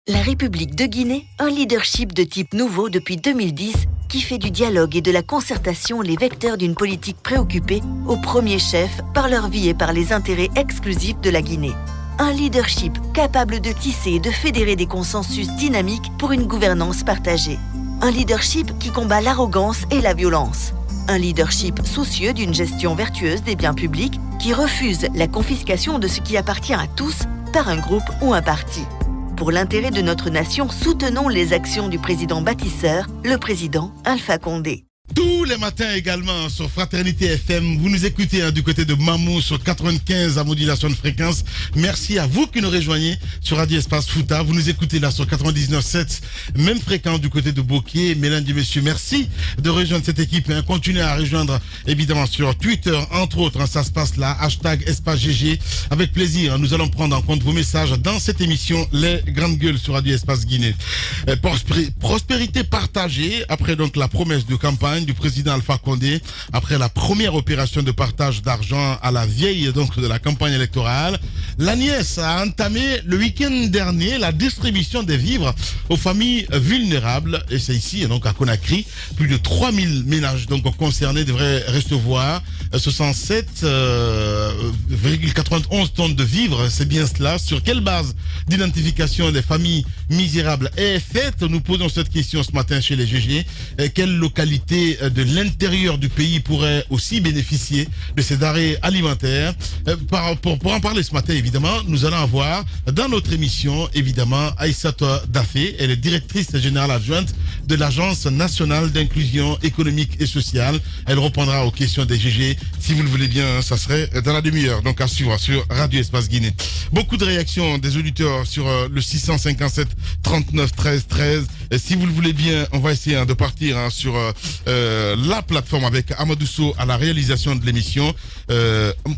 La République de Guinée, un leadership de type nouveau depuis 2010 qui fait du dialogue et de la concertation les vecteurs d'une politique préoccupée au premier chef par leur vie et par les intérêts exclusifs de la Guinée. Un leadership capable de tisser et de fédérer des consensus dynamiques pour une gouvernance partagée. Un leadership qui combat l'arrogance et la violence. Un leadership soucieux d'une gestion vertueuse des biens publics qui refuse la confiscation de ce qui appartient à tous par un groupe ou un parti. Pour l'intérêt de notre nation, soutenons les actions du président bâtisseur, le président Alpha Condé. Tous les matins également sur Fraternité FM, vous nous écoutez du côté de Mamou sur 95 à modulation de fréquence. Merci à vous qui nous rejoignez sur Radio Espace Fouta. Vous nous écoutez là sur 99.7, même fréquence du côté de Bokeh. Mesdames et messieurs, merci de rejoindre cette équipe. Continuez à rejoindre évidemment sur Twitter, entre autres. Ça se passe là, hashtag Espace GG. Avec plaisir, nous allons prendre en compte vos messages dans cette émission Les Grandes Gueules sur Radio Espace Guinée. Prospérité partagée après donc la promesse de campagne du président Alpha Condé après la première opération de partage d'argent à la veille donc de la campagne électorale. La nièce a entamé le week-end dernier la distribution des vivres aux familles vulnérables et c'est ici donc à Conakry. Plus de 3000 ménages donc concernés devraient recevoir 67,91 tonnes de vivres. C'est bien cela. Sur quelle base d'identification des familles misérables est faite? Nous posons cette question ce matin chez les GG. Quelle localité de l'intérieur du pays pourrait aussi bénéficier de ces denrées alimentaires? Pour en parler ce matin, évidemment, nous allons avoir dans notre émission, évidemment, Aïssata Dafé. Elle est directrice générale adjointe de l'Agence nationale d'inclusion économique et sociale. Elle répondra aux questions des GG. Si vous le voulez bien, ça serait dans la demi-heure. Donc à suivre sur Radio Espace Guinée. Beaucoup de réactions des auditeurs sur le 657 39 13 13. Et si vous le voulez bien, on va essayer de partir sur la plateforme avec Amadou Sow à la réalisation de l'émission.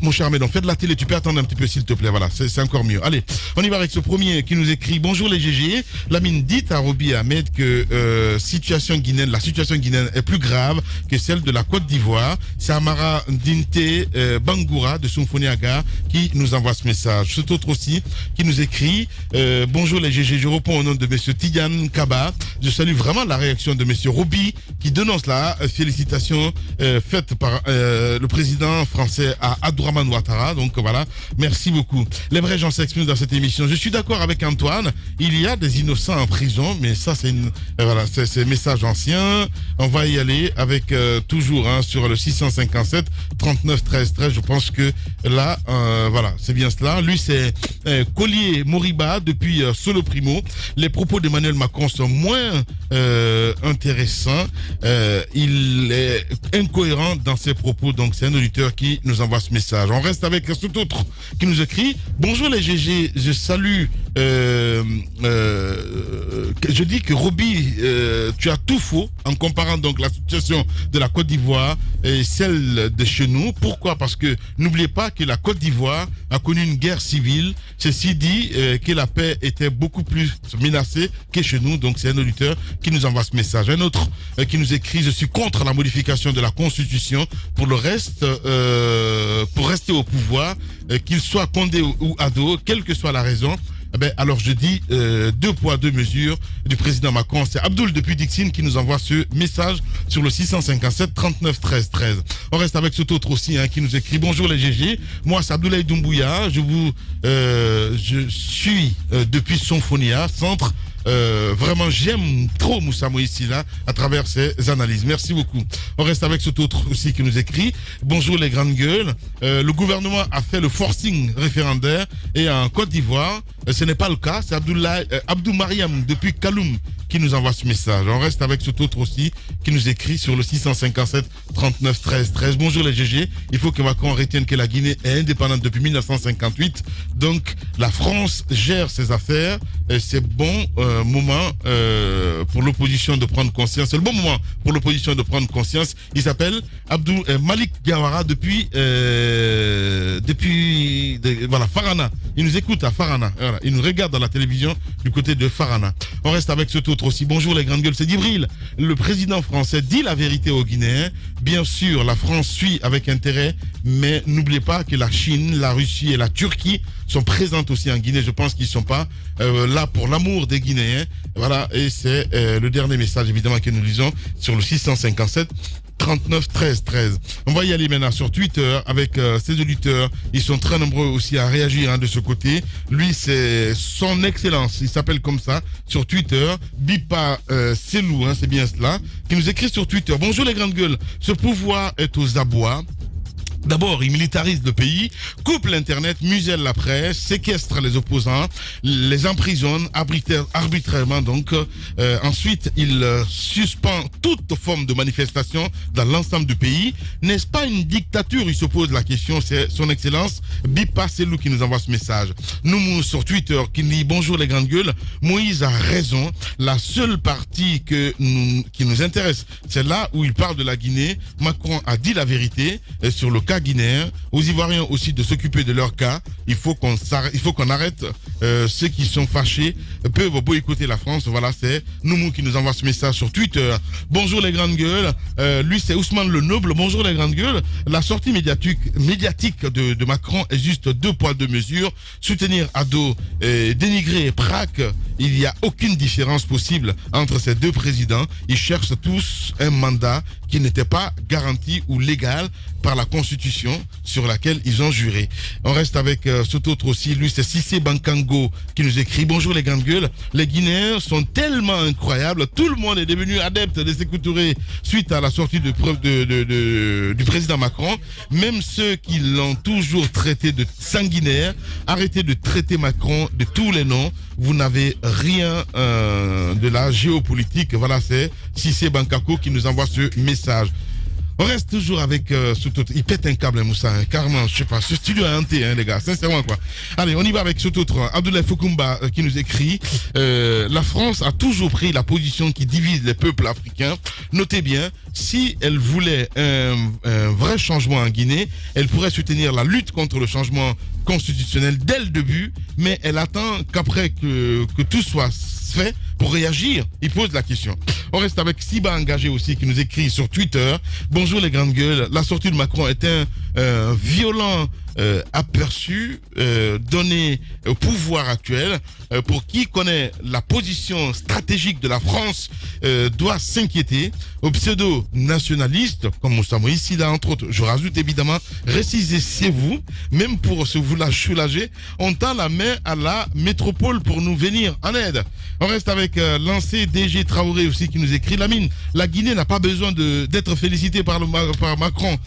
Mon cher Ahmed, on fait de la télé, tu peux attendre un petit peu s'il te plaît, voilà, c'est encore mieux. Allez, on y va avec ce premier qui nous écrit: bonjour les GG, Lamine dit à Roby et Ahmed que la situation guinéenne est plus grave que celle de la Côte d'Ivoire. C'est Amara Dinte Bangoura de Soumfoniaga qui nous envoie ce message. C'est autre aussi qui nous écrit bonjour les GG, je réponds au nom de monsieur Tidiane Kaba. Je salue vraiment la réaction de monsieur Roby qui dénonce la félicitations faites par le président français à Abdourahmane Ouattara. Donc voilà, merci beaucoup. Les vrais gens s'expriment dans cette émission. Je suis d'accord avec Antoine, il y a des innocents en prison, mais ça c'est voilà, c'est un message ancien. On va y aller avec toujours sur le 657 39 13 13. Je pense que là, voilà, c'est bien cela. Lui c'est Collier Moriba depuis Solo Primo. Les propos d'Emmanuel Macron sont moins intéressants. Il est incohérent dans ses propos, donc c'est un auditeur qui nous envoie ce message. On reste avec tout autre qui nous écrit: bonjour les GG, je salue je dis que Roby, tu as tout faux en comparant donc la situation de la Côte d'Ivoire et celle de chez nous. Pourquoi? Parce que n'oubliez pas que la Côte d'Ivoire a connu une guerre civile. Ceci dit que la paix était beaucoup plus menacée que chez nous. Donc c'est un auditeur qui nous envoie ce message. Un autre qui nous écrit: je suis contre la modification de la Constitution. Pour le reste, pour rester au pouvoir, qu'il soit Condé ou Ado, quelle que soit la raison. Alors je dis 2 poids 2 mesures du président Macron. C'est Abdoul depuis Dixine qui nous envoie ce message sur le 657 39 13 13. On reste avec cet autre aussi qui nous écrit: bonjour les GG, moi c'est Abdoulaye Doumbouya, je suis depuis Sonfonia Centre. Vraiment j'aime trop Moussa Moïsi là à travers ses analyses. Merci beaucoup. On reste avec cet autre aussi qui nous écrit: bonjour les grandes gueules, le gouvernement a fait le forcing référendaire et en Côte d'Ivoire ce n'est pas le cas. C'est Abdou Mariam depuis Kaloum qui nous envoie ce message. On reste avec cet autre aussi qui nous écrit sur le 657 39 13 13. Bonjour les GG, il faut que Macron retienne que la Guinée est indépendante depuis 1958, donc la France gère ses affaires. C'est bon moment pour l'opposition de prendre conscience. C'est le bon moment pour l'opposition de prendre conscience. Il s'appelle Malik Gawara depuis voilà, Farana. Il nous écoute à Farana. Voilà, il nous regarde dans la télévision du côté de Farana. On reste avec cet autre aussi. Bonjour les grandes gueules, c'est Djibril. Le président français dit la vérité aux Guinéens. Bien sûr, la France suit avec intérêt, mais n'oubliez pas que la Chine, la Russie et la Turquie sont présentes aussi en Guinée. Je pense qu'ils ne sont pas là pour l'amour des Guinéens. Voilà, et c'est le dernier message évidemment que nous lisons sur le 657 39 13 13. On va y aller maintenant sur Twitter avec ces auditeurs. Ils sont très nombreux aussi à réagir de ce côté. Lui, c'est son excellence. Il s'appelle comme ça sur Twitter. Bipa Selou, c'est bien cela. Qui nous écrit sur Twitter. Bonjour les grandes gueules. Ce pouvoir est aux abois. D'abord, il militarise le pays, coupe l'internet, muselle la presse, séquestre les opposants, les emprisonne arbitrairement donc. Ensuite, il suspend toute forme de manifestation dans l'ensemble du pays. N'est-ce pas une dictature? Il se pose la question. C'est son excellence Bipa Selou qui nous envoie ce message. Nous sur Twitter qui dit bonjour les grandes gueules. Moïse a raison. La seule partie qui nous intéresse, c'est là où il parle de la Guinée. Macron a dit la vérité sur le cas guinéens, aux Ivoiriens aussi de s'occuper de leur cas. Il faut qu'on arrête ceux qui sont fâchés peuvent boycotter la France. Voilà, c'est Noumou qui nous envoie ce message sur Twitter. Bonjour les grandes gueules. Lui c'est Ousmane le Noble. Bonjour les grandes gueules. La sortie médiatique de Macron est juste 2 poids 2 mesures. Soutenir Ado, dénigrer Prac, il n'y a aucune différence possible entre ces deux présidents. Ils cherchent tous un mandat qui n'était pas garanti ou légal par la Constitution sur laquelle ils ont juré. On reste avec cet autre aussi, lui c'est Cissé Bankango qui nous écrit bonjour les grandes gueules, les Guinéens sont tellement incroyables, tout le monde est devenu adepte de Sékou Touré suite à la sortie du président Macron, même ceux qui l'ont toujours traité de sanguinaire. Arrêtez de traiter Macron de tous les noms, vous n'avez rien de la géopolitique. Voilà, c'est Cissé Bankango qui nous envoie ce message. On reste toujours avec il pète un câble, Moussa, carrément, je sais pas, ce studio a hanté, les gars, sincèrement, quoi. Allez, on y va avec cet autre, Abdoulaye Foukoumba, qui nous écrit, la France a toujours pris la position qui divise les peuples africains. Notez bien, si elle voulait un vrai changement en Guinée, elle pourrait soutenir la lutte contre le changement constitutionnel dès le début, mais elle attend qu'après que tout soit fait pour réagir. Il pose la question. On reste avec Siba Engagé aussi qui nous écrit sur Twitter. Bonjour les grandes gueules. La sortie de Macron est un violent aperçu donné au pouvoir actuel. Pour qui connaît la position stratégique de la France doit s'inquiéter. Aux pseudo-nationalistes, comme Moussa Moïse, ici là entre autres, je rajoute évidemment, récisez-vous, même pour se vous la soulager, on tend la main à la métropole pour nous venir en aide. On reste avec l'ancien DG Traoré aussi qui nous écrit Lamine, la Guinée n'a pas besoin d'être félicitée par Macron.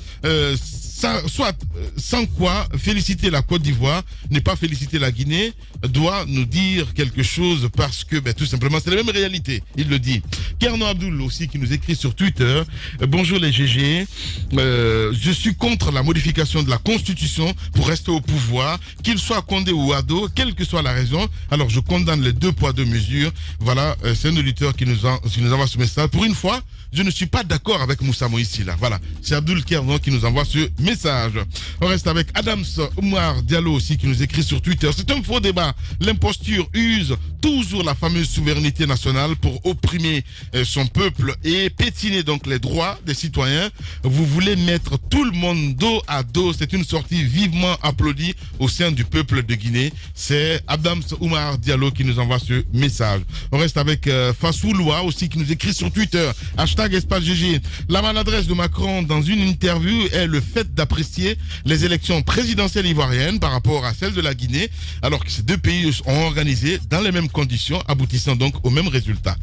Sans quoi féliciter la Côte d'Ivoire, ne pas féliciter la Guinée, doit nous dire quelque chose parce que tout simplement c'est la même réalité, il le dit. Kerno Abdoul aussi qui nous écrit sur Twitter, bonjour les GG, je suis contre la modification de la Constitution pour rester au pouvoir, qu'il soit Condé ou Ado, quelle que soit la raison, alors je condamne les 2 poids 2 mesures. Voilà, c'est un auditeur qui nous envoie ce message. Pour une fois, je ne suis pas d'accord avec Moussa Moïse là. Voilà, c'est Abdoul Kerno qui nous envoie ce message. On reste avec Adams Oumar Diallo aussi qui nous écrit sur Twitter. C'est un faux débat. L'imposture use toujours la fameuse souveraineté nationale pour opprimer son peuple et pétiner donc les droits des citoyens. Vous voulez mettre tout le monde dos à dos. C'est une sortie vivement applaudie au sein du peuple de Guinée. C'est Adams Oumar Diallo qui nous envoie ce message. On reste avec Fassou Loua aussi qui nous écrit sur Twitter. Espace GG. La maladresse de Macron dans une interview est le fait d'apprécier les élections présidentielles ivoiriennes par rapport à celles de la Guinée, alors que ces deux pays ont organisé dans les mêmes conditions, aboutissant donc au même résultat.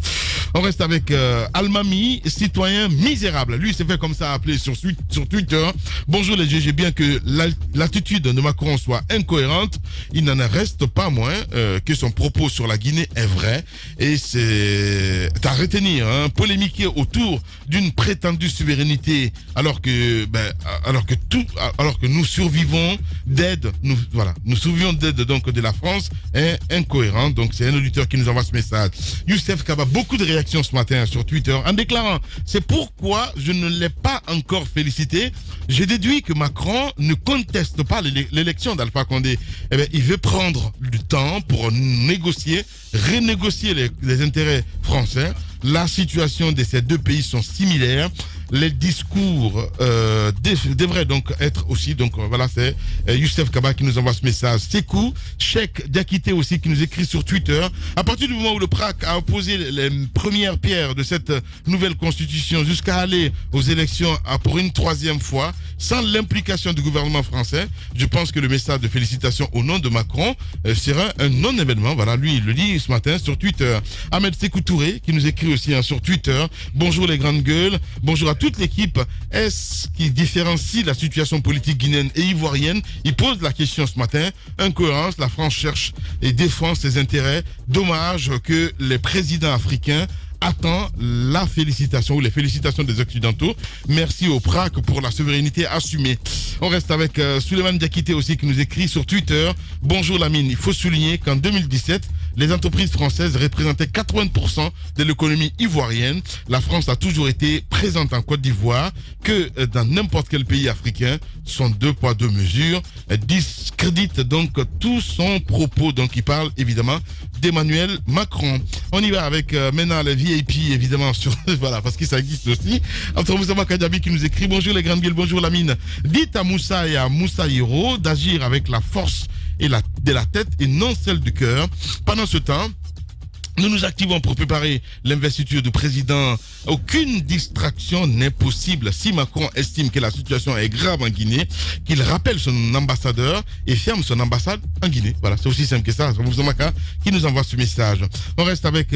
On reste avec Almami, citoyen misérable. Lui, il s'est fait comme ça appeler sur Twitter. Bonjour les GG, bien que l'attitude de Macron soit incohérente, il n'en reste pas moins que son propos sur la Guinée est vrai. Et c'est à retenir, polémiquer autour autour d'une prétendue souveraineté, alors que nous survivons d'aide, nous survivons d'aide donc de la France, est incohérent. Donc c'est un auditeur qui nous envoie ce message. Youssef Kaba, beaucoup de réactions ce matin sur Twitter en déclarant: c'est pourquoi je ne l'ai pas encore félicité. J'ai déduit que Macron ne conteste pas l'élection d'Alpha Condé. Eh bien, il veut prendre du temps pour renégocier les intérêts français. La situation de ces deux pays sont similaires. Les discours devraient donc être aussi, donc voilà, c'est Youssef Kaba qui nous envoie ce message. Sekou Cheikh Diakité aussi qui nous écrit sur Twitter: à partir du moment où le PRAC a opposé les premières pierres de cette nouvelle constitution jusqu'à aller aux élections pour une troisième fois, sans l'implication du gouvernement français, je pense que le message de félicitations au nom de Macron sera un non-événement. Voilà, lui, il le dit ce matin sur Twitter. Ahmed Sekou Touré qui nous écrit aussi sur Twitter: bonjour les grandes gueules, bonjour à toute l'équipe. Est-ce qui différencie la situation politique guinéenne et ivoirienne? Il pose la question ce matin. Incohérence, la France cherche et défend ses intérêts. Dommage que les présidents africains attend la félicitation ou les félicitations des Occidentaux. Merci au PRAC pour la souveraineté assumée. On reste avec Souleymane Diakité aussi qui nous écrit sur Twitter: bonjour Lamine, il faut souligner qu'en 2017, les entreprises françaises représentaient 80% de l'économie ivoirienne. La France a toujours été présente en Côte d'Ivoire, que dans n'importe quel pays africain. Sont 2 poids 2 mesures. Discrédite donc tout son propos. Donc il parle évidemment d'Emmanuel Macron. On y va avec maintenant les VIP évidemment sur voilà, parce que ça existe aussi. Entre Moussa Kadiabi qui nous écrit: bonjour les grandes gueules, bonjour Lamine. Dites à Moussa et à Moussa Hiro d'agir avec la force de la tête et non celle du cœur. Pendant ce temps, nous nous activons pour préparer l'investiture du président. Aucune distraction n'est possible. Si Macron estime que la situation est grave en Guinée, qu'il rappelle son ambassadeur et ferme son ambassade en Guinée. Voilà, c'est aussi simple que ça. C'est Mouzamaka qui nous envoie ce message. On reste avec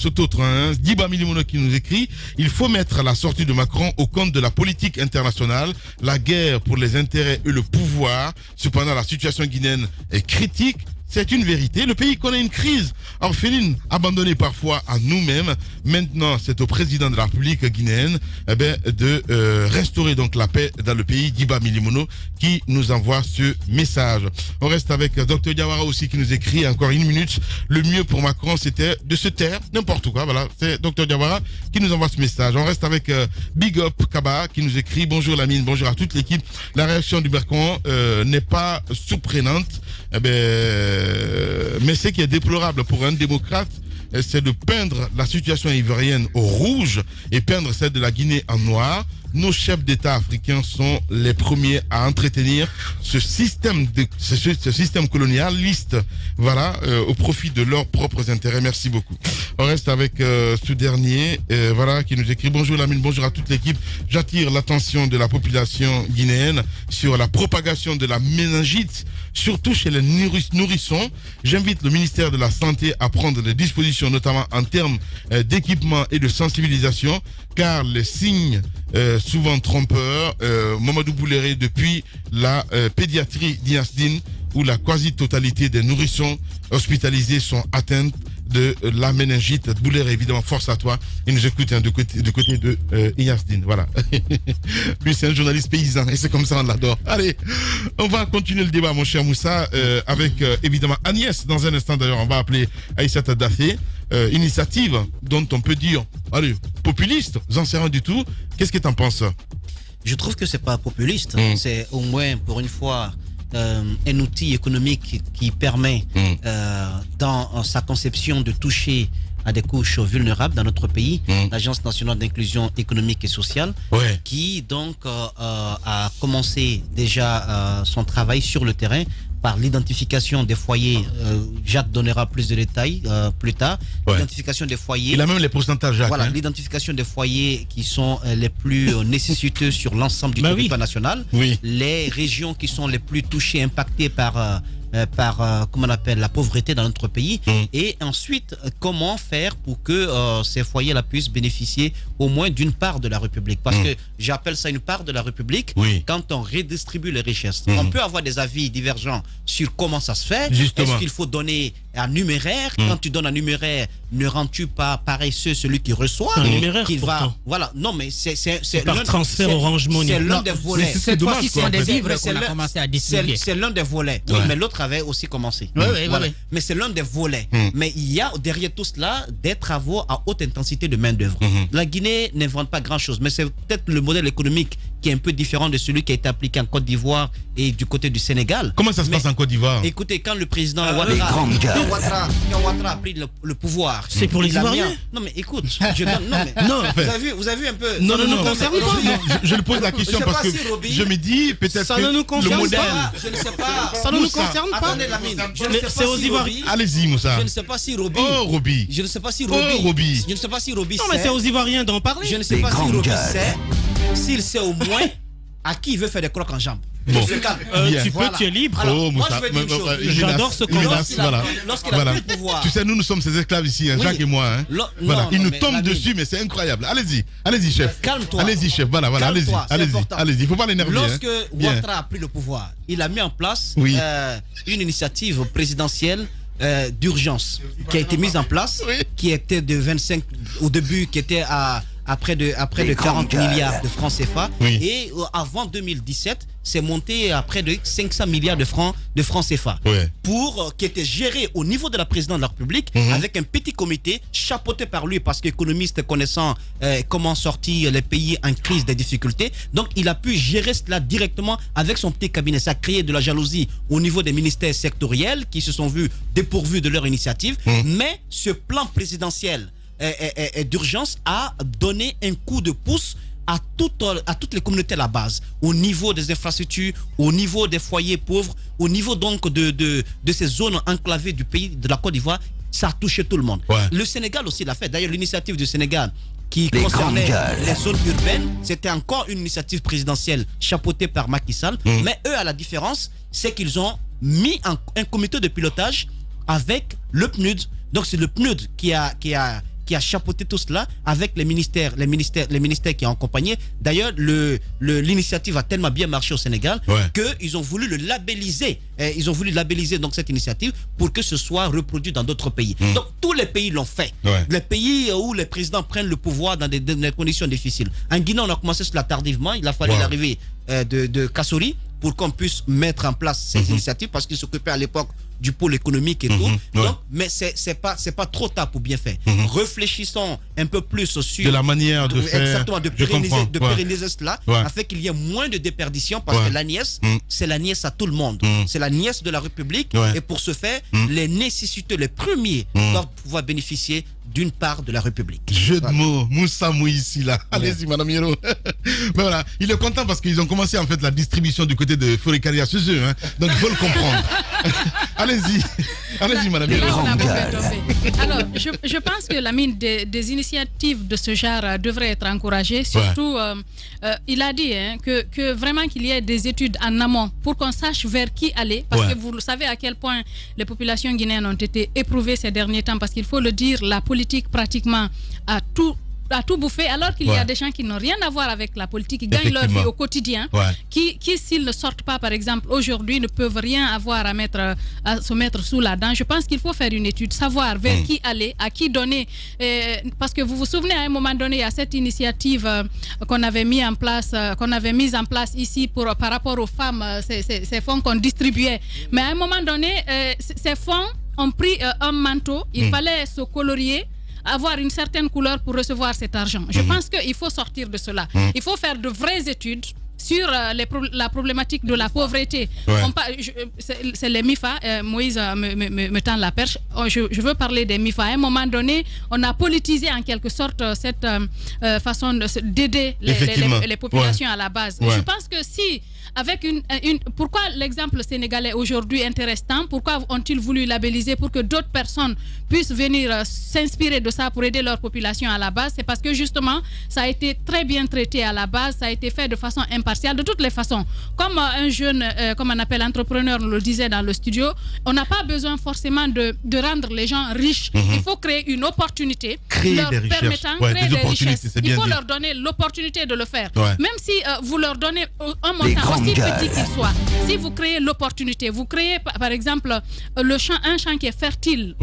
cet autre, Diba Milimono qui nous écrit: il faut mettre la sortie de Macron au compte de la politique internationale, la guerre pour les intérêts et le pouvoir. Cependant, la situation guinéenne est critique. C'est une vérité. Le pays connaît une crise orpheline, abandonnée parfois à nous-mêmes. Maintenant, c'est au président de la République guinéenne de restaurer donc la paix dans le pays. Diba Milimono qui nous envoie ce message. On reste avec Dr Diawara aussi qui nous écrit encore une minute: le mieux pour Macron, c'était de se taire, n'importe quoi. Voilà, c'est Dr Diawara qui nous envoie ce message. On reste avec Big Up Kaba qui nous écrit: bonjour Lamine, bonjour à toute l'équipe. La réaction du Macron n'est pas surprenante. Mais ce qui est déplorable pour un démocrate, c'est de peindre la situation ivoirienne au rouge et peindre celle de la Guinée en noir. Nos chefs d'État africains sont les premiers à entretenir ce système colonialiste, voilà, au profit de leurs propres intérêts. Merci beaucoup. On reste avec ce dernier, voilà, qui nous écrit: bonjour Lamine, bonjour à toute l'équipe. J'attire l'attention de la population guinéenne sur la propagation de la méningite, surtout chez les nourrissons. J'invite le ministère de la Santé à prendre des dispositions, notamment en termes d'équipement et de sensibilisation, car les signes souvent trompeurs, Mamadou Bouléré, depuis la pédiatrie d'Iasdine, où la quasi-totalité des nourrissons hospitalisés sont atteints de la méningite. Bouléré, évidemment, force à toi. Il nous écoute du côté de Iasdine. Voilà. Lui, c'est un journaliste paysan et c'est comme ça, on l'adore. Allez, on va continuer le débat, mon cher Moussa, avec évidemment Agnès. Dans un instant, d'ailleurs, on va appeler Aïssata Dafé. Initiative dont on peut dire, allez, populiste, j'en sais rien du tout. Qu'est-ce que tu en penses? Je trouve que c'est pas populiste. C'est au moins, pour une fois, un outil économique qui permet, dans sa conception, de toucher à des couches vulnérables dans notre pays. L'Agence nationale d'inclusion économique et sociale, qui donc a commencé déjà son travail sur le terrain par l'identification des foyers. Jacques donnera plus de détails plus tard. L'identification des foyers. Il a même les pourcentages, Jacques. Voilà, l'identification des foyers qui sont les plus nécessiteux sur l'ensemble du territoire national. Les régions qui sont les plus touchées, impactées par comment on appelle, la pauvreté dans notre pays. Et ensuite, comment faire pour que ces foyers-là puissent bénéficier au moins d'une part de la République. Parce que j'appelle ça une part de la République quand on redistribue les richesses. On peut avoir des avis divergents sur comment ça se fait. Est-ce qu'il faut donner en numéraire. Quand tu donnes en numéraire, ne rends-tu pas paresseux celui qui reçoit? Un numéraire, qui va, pourtant. voilà. Non, mais c'est par transfert Orange Money. C'est l'un des volets. Cette fois-ci, c'est des vivres c'est qu'on a commencé à distribuer. C'est l'un des volets. Oui, mais l'autre avait aussi commencé. Oui. Mais c'est l'un des volets. Mais il y a derrière tout cela des travaux à haute intensité de main-d'œuvre. La Guinée n'invente pas grand-chose, mais c'est peut-être le modèle économique qui est un peu différent de celui qui a été appliqué en Côte d'Ivoire et du côté du Sénégal. Comment ça se passe en Côte d'Ivoire? Écoutez, quand le président Ouattara a pris le pouvoir, c'est pour les Ivoiriens. Non mais écoute, vous avez vu un peu. Non, nous concerne pas. Je le pose la question parce que je me dis peut-être ça ne nous concerne le modèle. Je ne sais pas. Ça ne nous concerne pas. Attendez, Lamine. C'est aux Ivoiriens. Allez-y, Moussa. Je ne sais pas si Roby. Oh, Roby. Je ne sais pas si Roby. Roby. Je ne sais pas si Roby. Non, mais c'est aux Ivoiriens d'en parler. Je ne sais pas si Roby sait. S'il sait au moins à qui il veut faire des crocs en jambes. Bon. Tu es libre. Alors, Oh, moi, Moussa. je veux dire une chose. J'adore ce combat. Lorsqu'il a pris le pouvoir. Tu sais, nous sommes ses esclaves ici, hein, Oui. Jacques et moi. Hein. Voilà. Il nous tombe Lamine. dessus, mais c'est incroyable. Allez-y, chef. Calme-toi. Allez-y, chef. Voilà. Calme-toi, c'est important. Allez-y. Il faut pas l'énerver. Lorsque Bien. Ouattara a pris le pouvoir, il a mis en place Oui. une initiative présidentielle d'urgence qui a été mise en place, Oui. qui était de 25 au début, qui était à près de 40 milliards de francs CFA. Oui. Et avant 2017, c'est monté à près de 500 milliards de francs CFA. Ouais. Qui était géré au niveau de la présidente de la République avec un petit comité chapeauté par lui parce qu'économiste connaissant comment sortir les pays en crise des difficultés. Donc il a pu gérer cela directement avec son petit cabinet. Ça a créé de la jalousie au niveau des ministères sectoriels qui se sont vus dépourvus de leur initiative. Mais ce plan présidentiel d'urgence a donné un coup de pouce à toutes les communautés à la base, au niveau des infrastructures, au niveau des foyers pauvres, au niveau donc de ces zones enclavées du pays de la Côte d'Ivoire. Ça a touché tout le monde. Ouais. Le Sénégal aussi l'a fait. D'ailleurs, l'initiative du Sénégal qui concernait les zones urbaines, c'était encore une initiative présidentielle chapeautée par Macky Sall. Mais eux, à la différence, c'est qu'ils ont mis un comité de pilotage avec le PNUD. Donc c'est le PNUD qui a chapeauté tout cela avec les ministères qui ont accompagné. D'ailleurs, l'initiative a tellement bien marché au Sénégal qu'ils ont voulu le labelliser. Ils ont voulu labelliser donc cette initiative pour que ce soit reproduit dans d'autres pays. Donc tous les pays l'ont fait. Les pays où les présidents prennent le pouvoir dans des conditions difficiles. En Guinée, on a commencé cela tardivement. Il a fallu l'arrivée de Kassori pour qu'on puisse mettre en place ces initiatives parce qu'il s'occupait à l'époque du pôle économique et tout. Donc, mais c'est pas trop tard pour bien faire. Réfléchissons un peu plus sur de la manière de faire. Exactement, de pérenniser cela afin qu'il y ait moins de déperdition parce que la nièce, c'est la nièce à tout le monde. C'est la nièce de la République et pour ce faire, les nécessiteux, les premiers doivent pouvoir bénéficier d'une part de la République. Jeu de mots, Moussa Mouissi là. Allez-y, Madame Hiro. Mais voilà, il est content parce qu'ils ont commencé en fait la distribution du côté de Forêt-Caria chez eux. Hein. Donc il faut le comprendre. Allez-y, Madame Hiro. Alors, je pense que la mine des initiatives de ce genre devrait être encouragée. Surtout, il a dit que vraiment qu'il y ait des études en amont pour qu'on sache vers qui aller. Parce que vous le savez à quel point les populations guinéennes ont été éprouvées ces derniers temps. Parce qu'il faut le dire, la politique pratiquement a tout bouffé, alors qu'il y a des gens qui n'ont rien à voir avec la politique, qui gagnent leur vie au quotidien, qui s'ils ne sortent pas, par exemple, aujourd'hui, ne peuvent rien avoir à se mettre sous la dent. Je pense qu'il faut faire une étude, savoir vers qui aller, à qui donner. Parce que vous vous souvenez, à un moment donné, il y a cette initiative qu'on avait mise en place ici par rapport aux femmes, ces fonds qu'on distribuait. Mais à un moment donné, ces fonds ont pris un manteau, il fallait se colorier, avoir une certaine couleur pour recevoir cet argent. Je pense qu'il faut sortir de cela. Il faut faire de vraies études sur la problématique de la pauvreté. C'est les MIFA, Moïse me tend la perche. Je veux parler des MIFA. À un moment donné, on a politisé en quelque sorte cette façon d'aider les populations à la base. Je pense que si avec pourquoi l'exemple sénégalais aujourd'hui intéresse tant? Pourquoi ont-ils voulu labelliser pour que d'autres personnes puissent venir s'inspirer de ça pour aider leur population à la base? C'est parce que justement, ça a été très bien traité à la base, ça a été fait de façon impartiale. impartial. De toutes les façons, comme un jeune, comme on appelle entrepreneur, nous le disait dans le studio, on n'a pas besoin forcément de rendre les gens riches. Il faut créer une opportunité leur permettant de créer des richesses. Il faut leur donner l'opportunité de le faire. Même si vous leur donnez un montant aussi petit qu'il soit, si vous créez l'opportunité, vous créez par exemple un champ qui est fertile,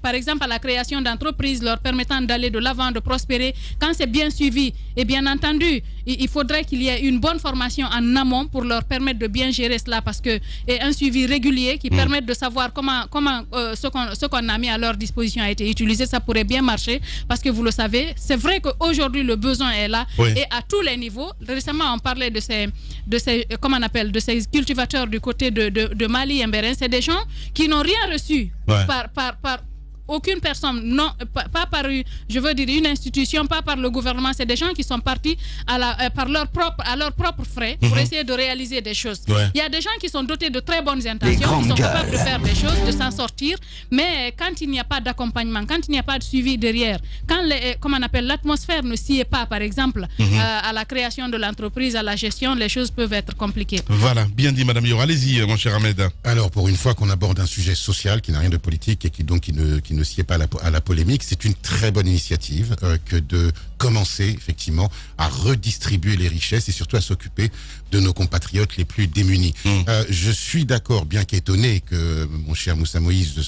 par exemple à la création d'entreprises leur permettant d'aller de l'avant, de prospérer, quand c'est bien suivi, et bien entendu, il faudrait qu'il y ait une bonne formation en amont pour leur permettre de bien gérer cela, parce que et un suivi régulier qui permette de savoir comment ce qu'on a mis à leur disposition a été utilisé. Ça pourrait bien marcher, parce que vous le savez, c'est vrai qu'aujourd'hui le besoin est là et à tous les niveaux. Récemment, on parlait de ces cultivateurs du côté de Mali et Mbéren. C'est des gens qui n'ont rien reçu par aucune personne, non, pas par une institution, pas par le gouvernement. C'est des gens qui sont partis par leurs propres frais pour essayer de réaliser des choses. Il y a des gens qui sont dotés de très bonnes intentions, qui sont capables de faire des choses, de s'en sortir, mais quand il n'y a pas d'accompagnement, quand il n'y a pas de suivi derrière, quand l'atmosphère ne s'y est pas, par exemple, à la création de l'entreprise, à la gestion, les choses peuvent être compliquées. Voilà, bien dit Madame Yor. Allez-y, mon cher Ahmed. Alors, pour une fois qu'on aborde un sujet social qui n'a rien de politique et qui ne sied pas à la polémique, c'est une très bonne initiative que de commencer effectivement à redistribuer les richesses et surtout à s'occuper de nos compatriotes les plus démunis. Je suis d'accord, bien qu'étonné que mon cher Moussa Moïse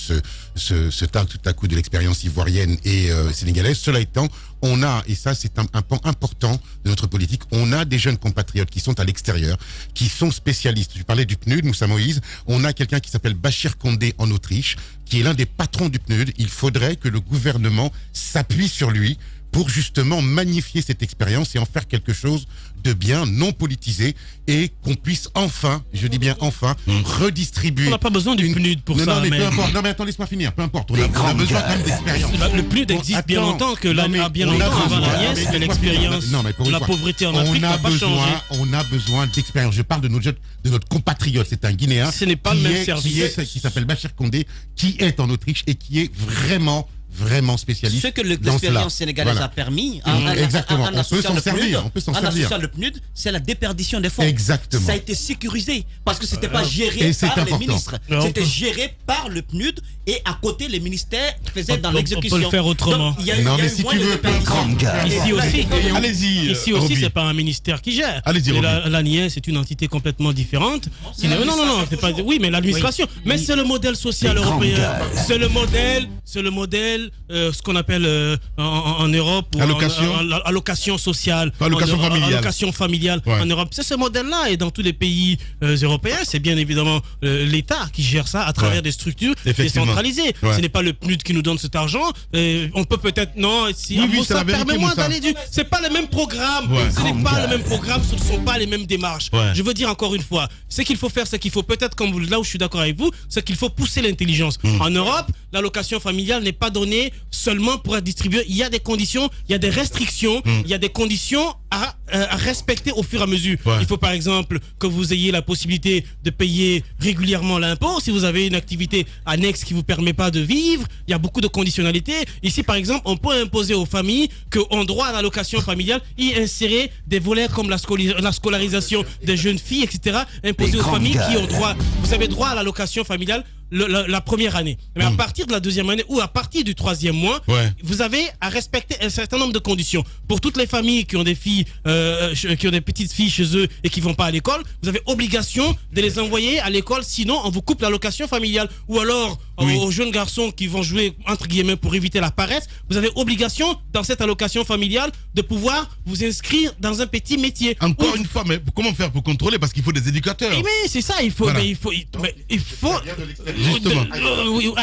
se targue tout à coup de l'expérience ivoirienne et sénégalaise. Cela étant, on a, et ça c'est un pan important de notre politique, on a des jeunes compatriotes qui sont à l'extérieur, qui sont spécialistes. Je parlais du PNUD, Moussa Moïse. On a quelqu'un qui s'appelle Bachir Condé en Autriche, qui est l'un des patrons du PNUD. Il faudrait que le gouvernement s'appuie sur lui pour justement magnifier cette expérience et en faire quelque chose de bien, non politisé, et qu'on puisse enfin, je dis bien enfin, redistribuer. On n'a pas besoin du PNUD pour ça. Non, mais peu importe. Non, mais attends, laisse-moi finir. Peu importe. On a besoin quand même d'expérience. Le PNUD existe bien longtemps que avant l'ANIES, que l'expérience de la pauvreté en Afrique n'a pas changé. On a besoin d'expérience. Je parle de notre compatriote. C'est un Guinéen. Ce n'est pas le même service. Qui s'appelle Bachir Condé, qui est en Autriche et qui est vraiment spécialiste. Ce que l'expérience sénégalaise a permis, exactement. On peut s'en servir. En associant le PNUD, c'est la déperdition des fonds. Exactement. Ça a été sécurisé parce que c'était pas géré par les ministres. C'était géré par le PNUD et à côté les ministères faisaient dans l'exécution. On peut le faire autrement. Non, mais si tu veux, ici aussi. Allez-y. Ici aussi, c'est pas un ministère qui gère. Allez-y. L'ANIES, c'est une entité complètement différente. Non, c'est pas. Oui, mais l'administration. Mais c'est le modèle social européen. C'est le modèle. Ce qu'on appelle en Europe allocation sociale, allocation familiale en Europe. C'est ce modèle-là, et dans tous les pays européens, c'est bien évidemment l'État qui gère ça à travers des structures décentralisées. Ce n'est pas le PNUD qui nous donne cet argent. On peut peut-être ça permet-moi d'aller c'est pas le même programme. Ce n'est pas le même programme, ce ne sont pas les mêmes démarches. Je veux dire encore une fois, ce qu'il faut faire, c'est qu'il faut peut-être, comme là où je suis d'accord avec vous, c'est qu'il faut pousser l'intelligence. En Europe, l'allocation familiale n'est pas donnée seulement pour être distribué. Il y a des conditions, il y a des restrictions, il y a des conditions à respecter au fur et à mesure. Il faut par exemple que vous ayez la possibilité de payer régulièrement l'impôt. Si vous avez une activité annexe qui ne vous permet pas de vivre, il y a beaucoup de conditionnalités. Ici par exemple, on peut imposer aux familles qu'en droit à l'allocation familiale, y insérer des volets comme la scolarisation des jeunes filles, etc. Imposer aux familles qui ont droit, vous avez droit à l'allocation familiale la première année. Mais à partir de la deuxième année ou à partir du troisième mois, vous avez à respecter un certain nombre de conditions. Pour toutes les familles qui ont des filles, qui ont des petites filles chez eux et qui vont pas à l'école, vous avez obligation de les envoyer à l'école, sinon on vous coupe l'allocation familiale. Ou alors aux jeunes garçons qui vont jouer entre guillemets pour éviter la paresse, vous avez obligation dans cette allocation familiale de pouvoir vous inscrire dans un petit métier. Encore une fois, mais comment faire pour contrôler? Parce qu'il faut des éducateurs. Mais c'est ça, il faut. Voilà. Mais il faut. Justement.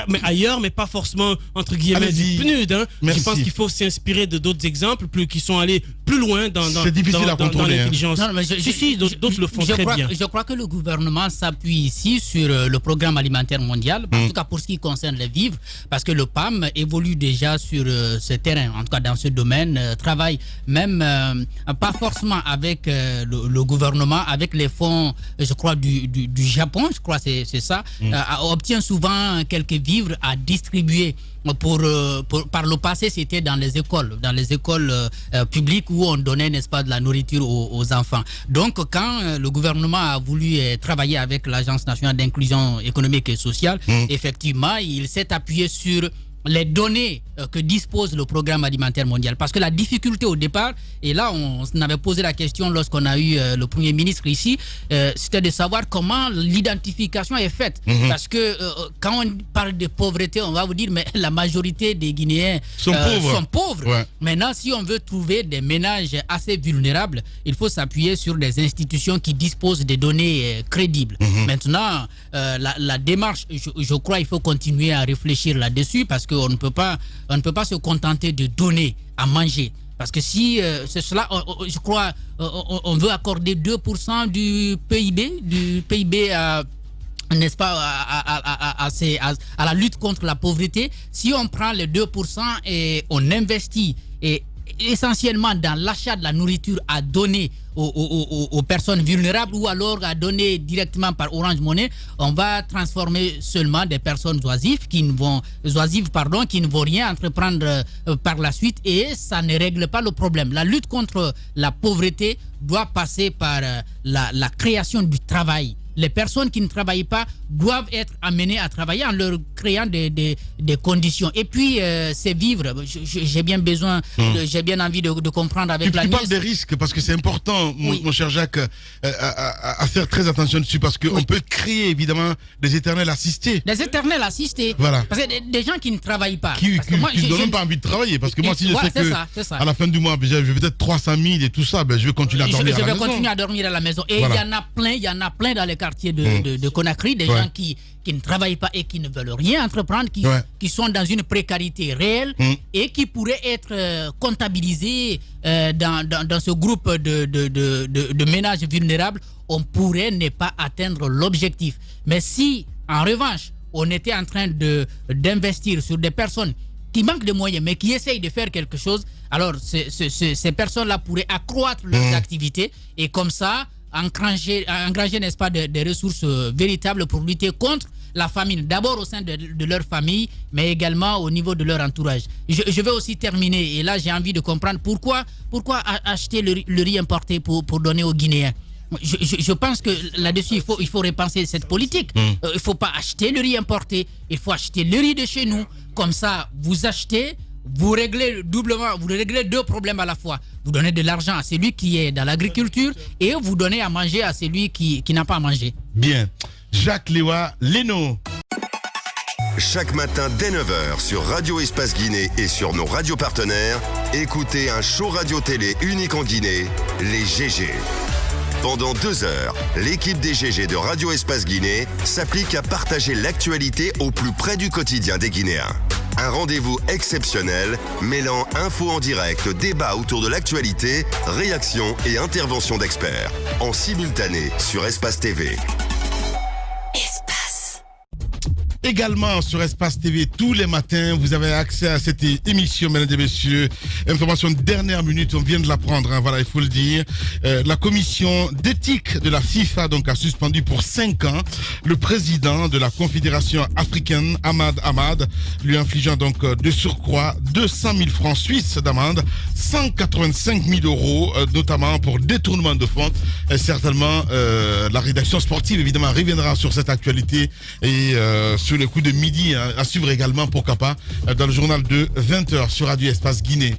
Mais ailleurs, mais pas forcément entre guillemets du PNUD. Je pense qu'il faut s'inspirer de d'autres exemples qui sont allés plus loin dans l'intelligence. D'autres le font très bien. Je crois que le gouvernement s'appuie ici sur le programme alimentaire mondial, en tout cas pour ce qui concerne les vivres, parce que le PAM évolue déjà sur ce terrain, en tout cas dans ce domaine, travaille même pas forcément avec le gouvernement, avec les fonds, je crois, du Japon, je crois c'est ça, obtient souvent quelques vivres à distribuer par le passé, c'était dans les écoles publiques où on donnait, n'est-ce pas, de la nourriture aux enfants. Donc, quand le gouvernement a voulu travailler avec l'Agence nationale d'inclusion économique et sociale, effectivement, il s'est appuyé sur les données que dispose le programme alimentaire mondial. Parce que la difficulté au départ, et là on avait posé la question lorsqu'on a eu le Premier ministre ici, c'était de savoir comment l'identification est faite. Parce que quand on parle de pauvreté, on va vous dire mais la majorité des Guinéens sont pauvres. Ouais. Maintenant, si on veut trouver des ménages assez vulnérables, il faut s'appuyer sur des institutions qui disposent des données crédibles. Maintenant, la démarche, je crois, il faut continuer à réfléchir là-dessus parce qu'on ne peut pas se contenter de donner à manger. Parce que si c'est cela, je crois, on veut accorder 2% du PIB n'est-ce pas, à la lutte contre la pauvreté. Si on prend les 2% et on investit essentiellement dans l'achat de la nourriture à donner aux personnes vulnérables ou alors à donner directement par Orange Money, on va transformer seulement des personnes oisives qui ne vont rien entreprendre par la suite et ça ne règle pas le problème. La lutte contre la pauvreté doit passer par la création du travail. Les personnes qui ne travaillent pas doivent être amenées à travailler en leur créant des conditions. Et puis, c'est vivre. J'ai bien besoin, j'ai bien envie de comprendre avec la nièce. Tu parles des risques, parce que c'est important, mon cher Jacques, à faire très attention dessus, parce qu'on peut créer, évidemment, des éternels assistés. Des éternels assistés. Voilà. Parce que des gens qui ne travaillent pas. Qui ne donnent même pas envie de travailler. Parce que moi, si je sais que à la fin du mois, j'ai peut-être 300 000 et tout ça, je vais continuer à dormir à la maison. Je vais continuer à dormir à la maison. Et il y en a plein dans les quartiers de Conakry, des gens qui ne travaillent pas et qui ne veulent rien entreprendre, qui sont dans une précarité réelle et qui pourraient être comptabilisés dans ce groupe de ménages vulnérables. On pourrait ne pas atteindre l'objectif. Mais si, en revanche, on était en train d'investir sur des personnes qui manquent de moyens, mais qui essayent de faire quelque chose, alors ces personnes-là pourraient accroître leurs activités et comme ça, engranger, n'est-ce pas, des ressources véritables pour lutter contre la famine, d'abord au sein de leur famille, mais également au niveau de leur entourage. Je vais aussi terminer, et là j'ai envie de comprendre pourquoi acheter le riz importé pour donner aux Guinéens. Je pense que là-dessus, il faut repenser cette politique. Il ne faut pas acheter le riz importé, il faut acheter le riz de chez nous. Comme ça, vous achetez, vous réglez deux problèmes à la fois. Vous donnez de l'argent à celui qui est dans l'agriculture et vous donnez à manger à celui qui n'a pas à manger. Bien. Jacques Lewa Leno. Chaque matin dès 9h sur Radio Espace Guinée et sur nos radios partenaires, écoutez un show radio-télé unique en Guinée, les GG. Pendant 2 heures, l'équipe des GG de Radio Espace Guinée s'applique à partager l'actualité au plus près du quotidien des Guinéens. Un rendez-vous exceptionnel mêlant infos en direct, débats autour de l'actualité, réactions et interventions d'experts. En simultané sur Espace TV. Également sur Espace TV, tous les matins, vous avez accès à cette émission, mesdames et messieurs. Information de dernière minute, on vient de l'apprendre, voilà, il faut le dire. La commission d'éthique de la FIFA donc, a suspendu pour 5 ans le président de la Confédération africaine, Ahmad Ahmad, lui infligeant donc de surcroît 200 000 francs suisses d'amende, 185 000 euros, notamment pour détournement de fonds. Certainement, la rédaction sportive, évidemment, reviendra sur cette actualité et sur le coup de midi, à suivre également, pourquoi pas, dans le journal de 20h sur Radio Espace Guinée.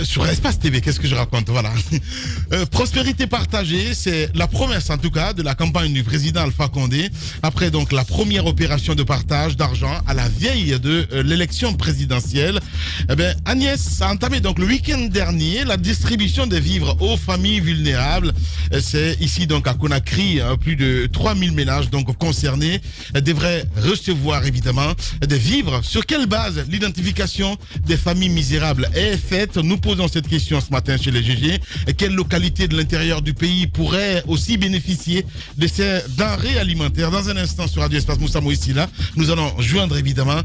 Sur Espace TV, qu'est-ce que je raconte, voilà. Prospérité partagée, c'est la promesse en tout cas de la campagne du président Alpha Condé, après donc la première opération de partage d'argent à la veille de l'élection présidentielle. Agnès a entamé donc le week-end dernier la distribution des vivres aux familles vulnérables. C'est ici donc à Conakry, plus de 3000 ménages donc concernés devraient recevoir évidemment des vivres. Sur quelle base l'identification des familles misérables est faite. Nous posons cette question ce matin chez les GG. Quelle localité de l'intérieur du pays pourrait aussi bénéficier de ces denrées alimentaires? Dans un instant sur Radio Espace Moussa Moïsila, nous allons joindre évidemment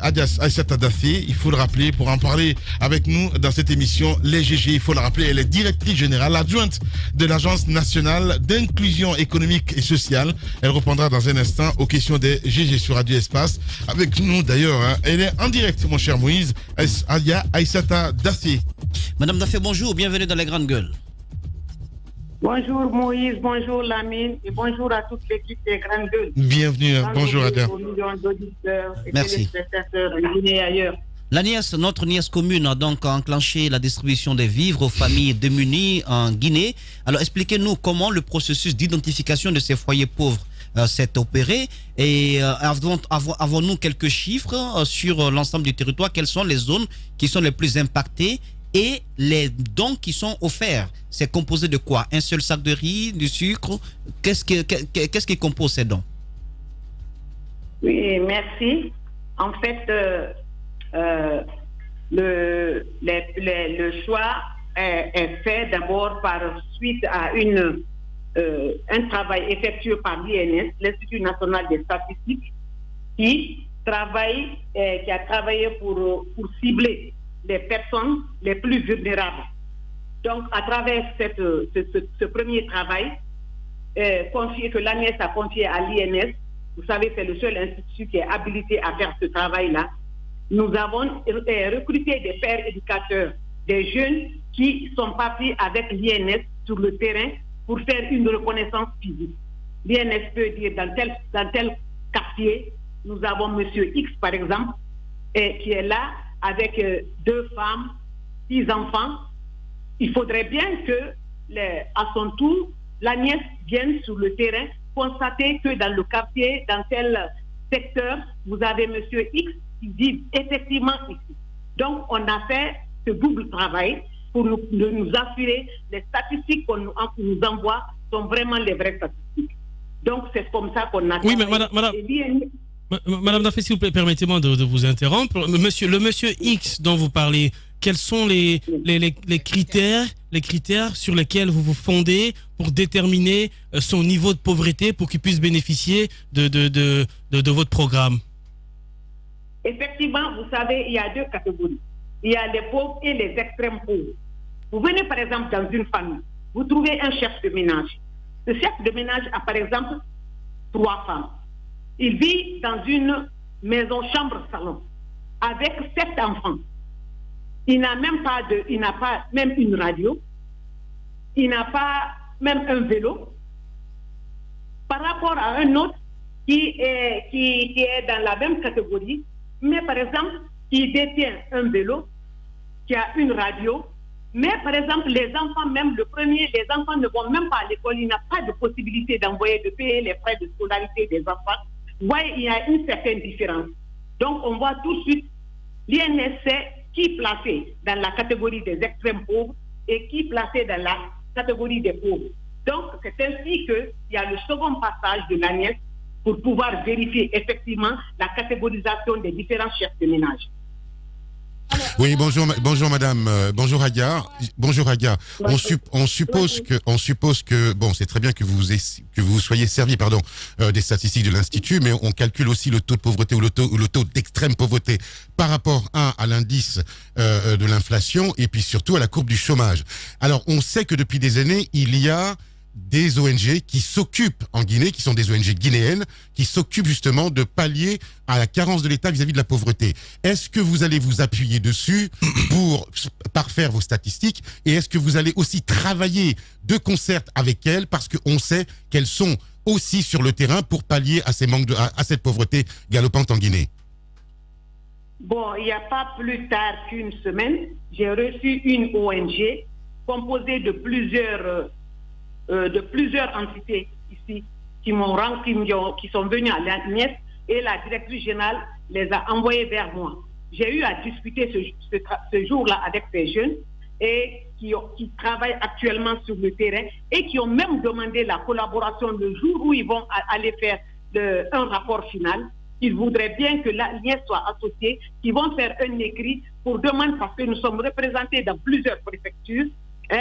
Aïssata Daffé. Il faut le rappeler, pour en parler avec nous dans cette émission, les GG, il faut le rappeler, elle est directrice générale adjointe de l'Agence nationale d'inclusion économique et sociale. Elle répondra dans un instant aux questions des GG sur Radio Espace. Avec nous d'ailleurs, elle est en direct, mon cher Moïse, Aïssata Daffé. Madame Daffé, bonjour, bienvenue dans les grandes gueules. Bonjour Moïse, bonjour Lamine et bonjour à toute l'équipe des grandes gueules. Bienvenue, bonjour Ada. Merci. Notre nièce commune a donc enclenché la distribution des vivres aux familles démunies en Guinée. Alors expliquez-nous comment le processus d'identification de ces foyers pauvres s'est opéré et avons-nous quelques chiffres sur l'ensemble du territoire? Quelles sont les zones qui sont les plus impactées et les dons qui sont offerts? C'est composé de quoi? Un seul sac de riz, du sucre? Qu'est-ce qui compose ces dons? Oui, merci. En fait, le choix est fait d'abord par suite à un travail effectué par l'INS, l'Institut national des statistiques, qui a travaillé pour cibler les personnes les plus vulnérables. Donc, à travers ce premier travail que l'ANES a confié à l'INS, vous savez, c'est le seul institut qui est habilité à faire ce travail-là. Nous avons recruté des pères éducateurs, des jeunes qui sont partis avec l'INS sur le terrain pour faire une reconnaissance physique. L'INS peut dire dans tel quartier, nous avons Monsieur X par exemple, qui est là avec 2 femmes, 6 enfants. Il faudrait bien que, à son tour, l'ANES vienne sur le terrain constater que dans le quartier, dans tel secteur, vous avez Monsieur X qui vit effectivement ici. Donc, on a fait ce double travail pour nous assurer les statistiques qu'on nous envoie sont vraiment les vraies statistiques. Donc, c'est comme ça qu'on a... Oui, mais Madame Daffé, s'il vous plaît, permettez-moi de vous interrompre. Le monsieur X dont vous parlez, quels sont les critères sur lesquels vous vous fondez pour déterminer son niveau de pauvreté pour qu'il puisse bénéficier de votre programme? Effectivement, vous savez, il y a 2 catégories. Il y a les pauvres et les extrêmes pauvres. Vous venez par exemple dans une famille, vous trouvez un chef de ménage. Ce chef de ménage a par exemple 3 femmes. Il vit dans une maison chambre-salon avec 7 enfants. Il n'a pas même une radio. Il n'a pas même un vélo. Par rapport à un autre qui est dans la même catégorie, mais par exemple, qui détient un vélo, qui a une radio, mais par exemple, les enfants, même le premier, les enfants ne vont même pas à l'école, il n'a pas de possibilité de payer les frais de scolarité des enfants. Vous voyez, il y a une certaine différence. Donc, on voit tout de suite l'INSC qui placer dans la catégorie des extrêmes pauvres et qui placer dans la catégorie des pauvres. Donc, c'est ainsi qu'il y a le second passage de l'ANES pour pouvoir vérifier effectivement la catégorisation des différents chefs de ménage. Oui, bonjour madame, bonjour Agia. On suppose que bon, c'est très bien que vous soyez servi des statistiques de l'Institut, mais on calcule aussi le taux de pauvreté ou le taux d'extrême pauvreté par rapport à l'indice de l'inflation et puis surtout à la courbe du chômage. Alors, on sait que depuis des années, il y a des ONG qui s'occupent en Guinée, qui sont des ONG guinéennes, qui s'occupent justement de pallier à la carence de l'État vis-à-vis de la pauvreté. Est-ce que vous allez vous appuyer dessus pour parfaire vos statistiques et est-ce que vous allez aussi travailler de concert avec elles parce qu'on sait qu'elles sont aussi sur le terrain pour pallier à cette pauvreté galopante en Guinée? Bon, il n'y a pas plus tard qu'une semaine, j'ai reçu une ONG composée de plusieurs entités ici qui sont venues à l'ANES et la directrice générale les a envoyés vers moi. J'ai eu à discuter ce jour-là avec ces jeunes et qui travaillent actuellement sur le terrain et qui ont même demandé la collaboration le jour où ils vont aller faire un rapport final. qu'ils voudraient bien que l'Agnès soit associée, qui vont faire un écrit pour demander, parce que nous sommes représentés dans plusieurs préfectures.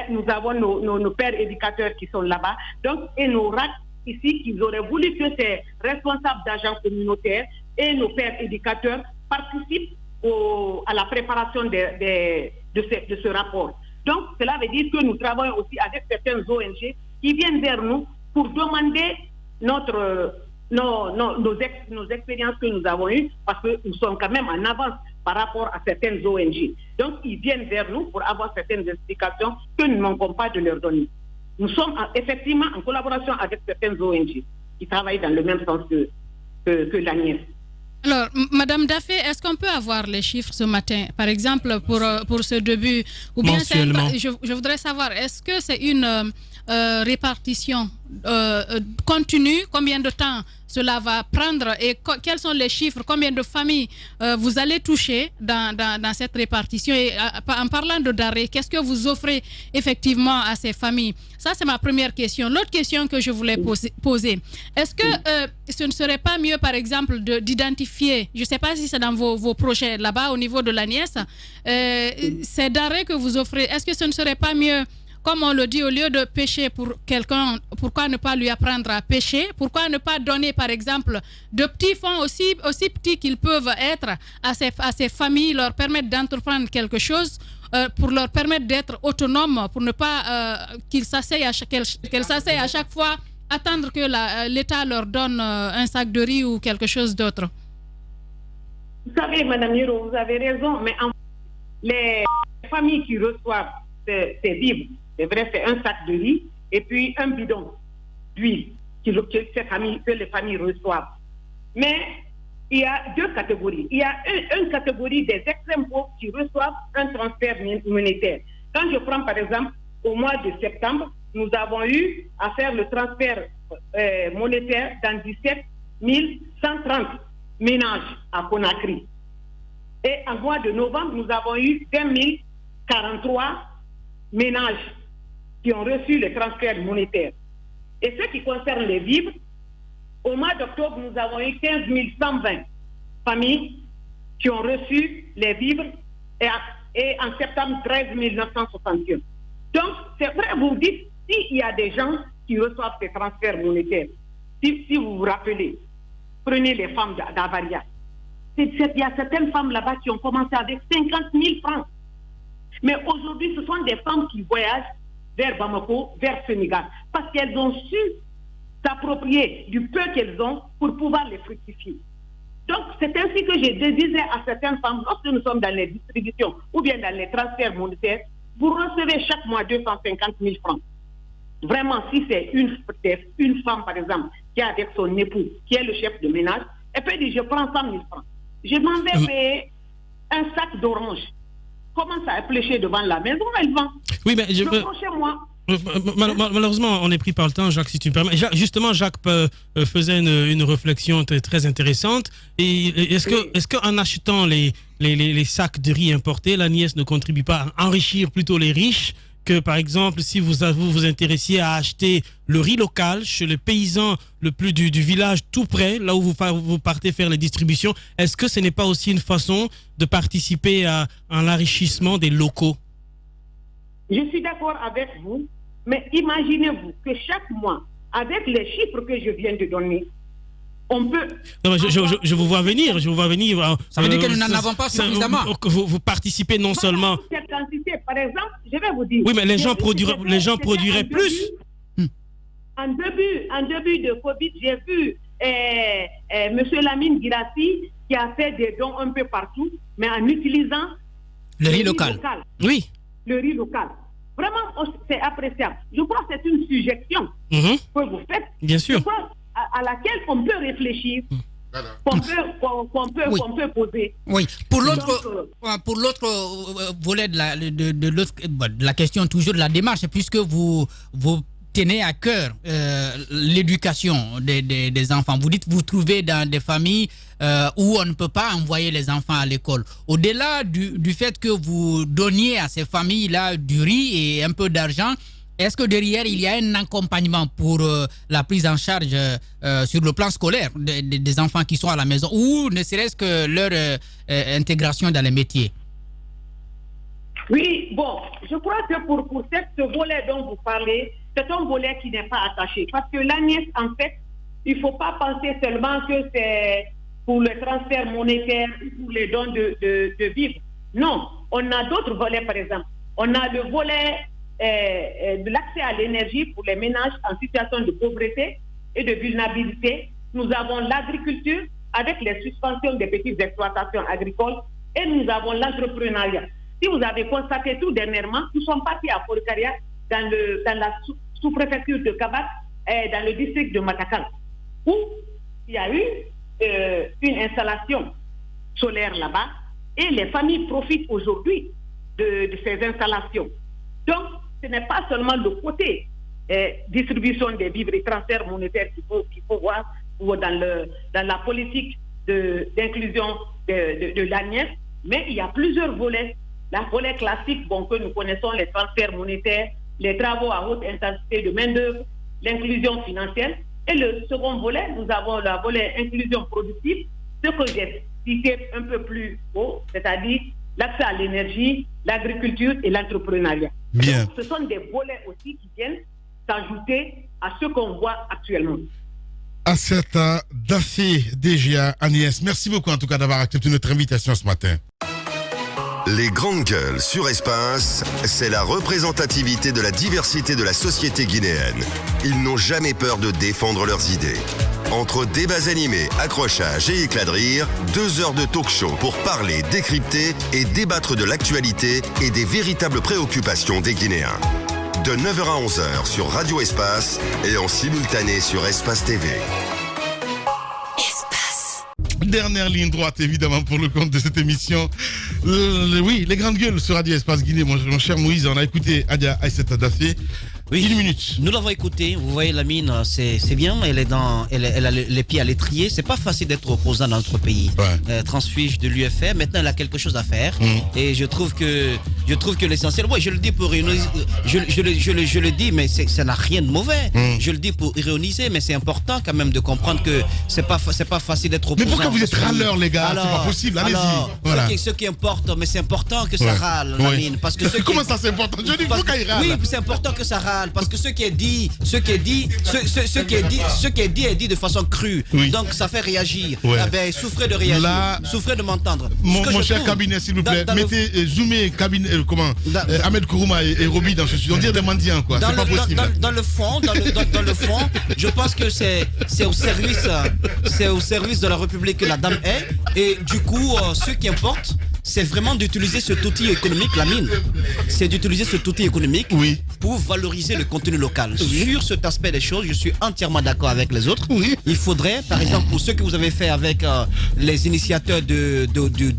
Nous avons nos pères éducateurs qui sont là-bas, donc, et nos RAC ici, qu'ils auraient voulu que ces responsables d'agents communautaires et nos pères éducateurs participent à la préparation de ce rapport. Donc, cela veut dire que nous travaillons aussi avec certaines ONG qui viennent vers nous pour demander nos expériences que nous avons eues, parce que nous sommes quand même en avance par rapport à certaines ONG. Donc, ils viennent vers nous pour avoir certaines explications que nous ne manquons pas de leur donner. Nous sommes effectivement en collaboration avec certaines ONG qui travaillent dans le même sens que l'Agnès. Alors, Madame Daffé, est-ce qu'on peut avoir les chiffres ce matin, par exemple, pour ce début, ou bien je voudrais savoir, est-ce que c'est une répartition continue, combien de temps cela va prendre et quels sont les chiffres, combien de familles vous allez toucher dans cette répartition, et en parlant de d'arrêt, qu'est-ce que vous offrez effectivement à ces familles? Ça, c'est ma première question. L'autre question que je voulais poser, est-ce que ce ne serait pas mieux, par exemple, d'identifier, je ne sais pas si c'est dans vos projets là-bas au niveau de l'Agnès, ces d'arrêt que vous offrez, est-ce que ce ne serait pas mieux, comme on le dit, au lieu de pêcher pour quelqu'un, pourquoi ne pas lui apprendre à pêcher? Pourquoi ne pas donner, par exemple, de petits fonds aussi petits qu'ils peuvent être à ces familles, leur permettre d'entreprendre quelque chose, pour leur permettre d'être autonomes, pour ne pas qu'elles s'asseyent à chaque fois, attendre que l'État leur donne un sac de riz ou quelque chose d'autre? Vous savez, Madame Hiro, vous avez raison, mais les familles qui reçoivent ces vivres, c'est vrai, c'est un sac de riz et puis un bidon d'huile que les familles reçoivent. Mais il y a deux catégories. Il y a une catégorie des extrêmes pauvres qui reçoivent un transfert monétaire. Quand je prends par exemple au mois de septembre, nous avons eu à faire le transfert monétaire dans 17 130 ménages à Conakry. Et en mois de novembre, nous avons eu 20 043 ménages qui ont reçu le transfert monétaire. Et ce qui concerne les vivres, au mois d'octobre, nous avons eu 15 120 familles qui ont reçu les vivres et en septembre, 13 961. Donc, c'est vrai, vous dites, s'il y a des gens qui reçoivent ces transferts monétaires, si vous vous rappelez, prenez les femmes d'Avaria. Il y a certaines femmes là-bas qui ont commencé avec 50 000 francs. Mais aujourd'hui, ce sont des femmes qui voyagent vers Bamako, vers Sénégal, parce qu'elles ont su s'approprier du peu qu'elles ont pour pouvoir les fructifier. Donc, c'est ainsi que je disais à certaines femmes, lorsque nous sommes dans les distributions ou bien dans les transferts monétaires, vous recevez chaque mois 250 000 francs. Vraiment, si c'est une femme, par exemple, qui est avec son époux, qui est le chef de ménage, elle peut dire, je prends 100 000 francs. Je m'en vais payer un sac d'orange. Commence à éplucher devant la maison, elle vend. Oui, mais je prends chez moi. Malheureusement, on est pris par le temps, Jacques, si tu me permets. Justement, Jacques faisait une réflexion très intéressante. Et est-ce qu'en achetant les sacs de riz importés, l'Agnès ne contribue pas à enrichir plutôt les riches que, par exemple, si vous vous intéressiez à acheter le riz local chez le paysan le plus du village tout près, là où vous partez faire les distributions, est-ce que ce n'est pas aussi une façon de participer à l'enrichissement des locaux? Je suis d'accord avec vous, mais imaginez-vous que chaque mois, avec les chiffres que je viens de donner, on peut... Non, mais je vous vois venir, Ça veut dire que nous n'en avons pas suffisamment. Vous participez non seulement... Cette quantité, par exemple, je vais vous dire... Oui, mais les gens produiraient plus. En début de Covid, j'ai vu M. Lamine Girassi qui a fait des dons un peu partout, mais en utilisant le riz local. Oui. Le riz local. Vraiment, c'est appréciable. Je crois que c'est une suggestion que vous faites. Bien sûr. Je crois à laquelle on peut réfléchir, qu'on peut poser. Oui. Pour l'autre volet de la question, toujours de la démarche, puisque vous tenez à cœur l'éducation des enfants. Vous dites que vous trouvez dans des familles où on ne peut pas envoyer les enfants à l'école. Au-delà du fait que vous donniez à ces familles-là du riz et un peu d'argent, est-ce que derrière, il y a un accompagnement pour la prise en charge sur le plan scolaire des enfants qui sont à la maison, ou ne serait-ce que leur intégration dans les métiers? Oui, bon, je crois que pour ce volet dont vous parlez, c'est un volet qui n'est pas attaché. Parce que l'ANIES, en fait, il ne faut pas penser seulement que c'est pour le transfert monétaire, pour les dons de vivres. Non, on a d'autres volets, par exemple. On a le volet de l'accès à l'énergie pour les ménages en situation de pauvreté et de vulnérabilité. Nous avons l'agriculture avec les suspensions des petites exploitations agricoles et nous avons l'entrepreneuriat. Si vous avez constaté tout dernièrement, nous sommes partis à Forcaria dans la sous-préfecture de Kabak et dans le district de Matakal, où il y a eu une installation solaire là-bas et les familles profitent aujourd'hui de ces installations. Donc, ce n'est pas seulement le côté distribution des vivres et transfert monétaire qu'il faut voir ou dans la politique d'inclusion de l'ANIES, mais il y a plusieurs volets. La volet classique, que nous connaissons, les transferts monétaires, les travaux à haute intensité de main-d'œuvre, l'inclusion financière. Et le second volet, nous avons le volet inclusion productive, ce que j'ai cité un peu plus haut, c'est-à-dire l'accès à l'énergie, l'agriculture et l'entrepreneuriat. Bien. Donc, ce sont des volets aussi qui viennent s'ajouter à ce qu'on voit actuellement. Assata Dafé, DGA, Agnès, merci beaucoup en tout cas d'avoir accepté notre invitation ce matin. Les grandes gueules sur Espace, c'est la représentativité de la diversité de la société guinéenne. Ils n'ont jamais peur de défendre leurs idées. Entre débats animés, accrochages et éclats de rire, 2 heures de talk show pour parler, décrypter et débattre de l'actualité et des véritables préoccupations des Guinéens. De 9h à 11h sur Radio Espace et en simultané sur Espace TV. Dernière ligne droite, évidemment, pour le compte de cette émission. Oui, les grandes gueules sur Radio Espace Guinée. Mon cher Moïse, on a écouté Adia Aïssata Dafé. Oui, 1 minute. Nous l'avons écouté. Vous voyez, la mine, c'est bien. Elle a les pieds à l'étrier. C'est pas facile d'être opposant dans notre pays. Ouais. Transfuge de l'UFR. Maintenant, elle a quelque chose à faire. Et je trouve que l'essentiel. Ouais, je le dis pour ironiser. Je le dis, mais ça n'a rien de mauvais. Je le dis pour ironiser, mais c'est important quand même de comprendre que c'est pas facile d'être opposant. Mais pourquoi vous êtes râleurs, les gars? C'est pas possible. Allez-y. Voilà. Ce qui importe, mais c'est important que ça râle, la mine. Parce que comment ça, c'est important? Je dis pourquoi il râle. Oui, c'est important que ça râle. Parce que ce qui est dit est dit de façon crue. Oui. Donc ça fait réagir. Ouais. Ah ben, souffrez de réagir. Là, souffrez de m'entendre. Mon cher cabinet, s'il vous plaît, mettez zoomez cabinet, Ahmed Kourouma et Roby dans ce studio. On dirait des mendiants, quoi. C'est pas possible. Dans le fond, je pense que c'est au service de la République que la dame est. Et du coup, ce qui importe, c'est vraiment d'utiliser cet outil économique, la mine. C'est d'utiliser cet outil économique pour valoriser le contenu local. Sur cet aspect des choses, je suis entièrement d'accord avec les autres. Il faudrait, par exemple, pour ce que vous avez fait avec les initiateurs du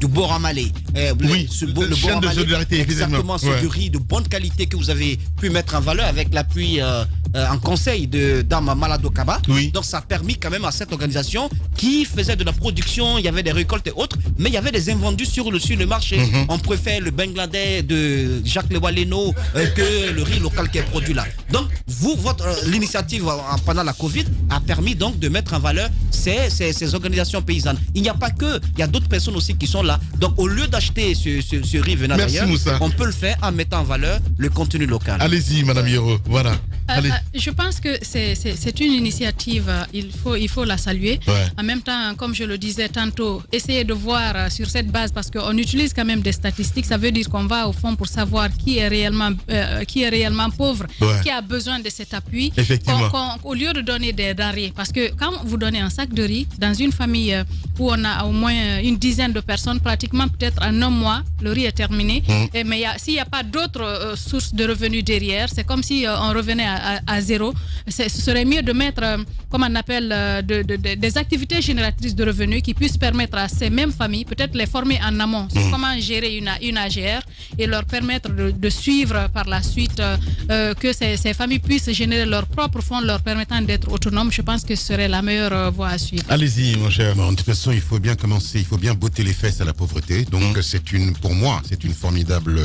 Boramalé, le chaîne de solidarité, exactement, c'est du riz de bonne qualité que vous avez pu mettre en valeur avec l'appui en conseil de Dame Malado Kaba. Donc ça a permis quand même à cette organisation qui faisait de la production, il y avait des récoltes et autres, mais il y avait des invendus sur le marché. On préfère le Bangladesh de Jacques Lewaleno que le riz local qui est produit là. Donc l'initiative pendant la Covid a permis donc de mettre en valeur ces organisations paysannes. Il n'y a pas que, il y a d'autres personnes aussi qui sont là. Donc au lieu d'acheter ce riz venant d'ailleurs, on peut le faire en mettant en valeur le contenu local. Allez-y, Madame Hiro, voilà. Je pense que c'est une initiative, il faut la saluer. En même temps, comme je le disais tantôt, essayer de voir sur cette base, parce qu'on utilise quand même des statistiques, ça veut dire qu'on va au fond pour savoir qui est réellement pauvre, qui a besoin de cet appui, au lieu de donner des denrées. Parce que quand vous donnez un sac de riz dans une famille où on a au moins une dizaine de personnes, pratiquement peut-être en un mois, le riz est terminé. Mais s'il n'y a pas d'autres sources de revenus derrière, c'est comme si on revenait à zéro. Ce serait mieux de mettre, comme on appelle, des activités génératrices de revenus qui puissent permettre à ces mêmes familles, peut-être les former en amont sur comment gérer une AGR et leur permettre de suivre par la suite que ces familles puissent générer leurs propres fonds leur permettant d'être autonomes. Je pense que ce serait la meilleure voie à suivre. Allez-y, mon cher. De toute façon, il faut bien commencer, il faut bien botter les fesses à la pauvreté. Donc, pour moi, c'est une formidable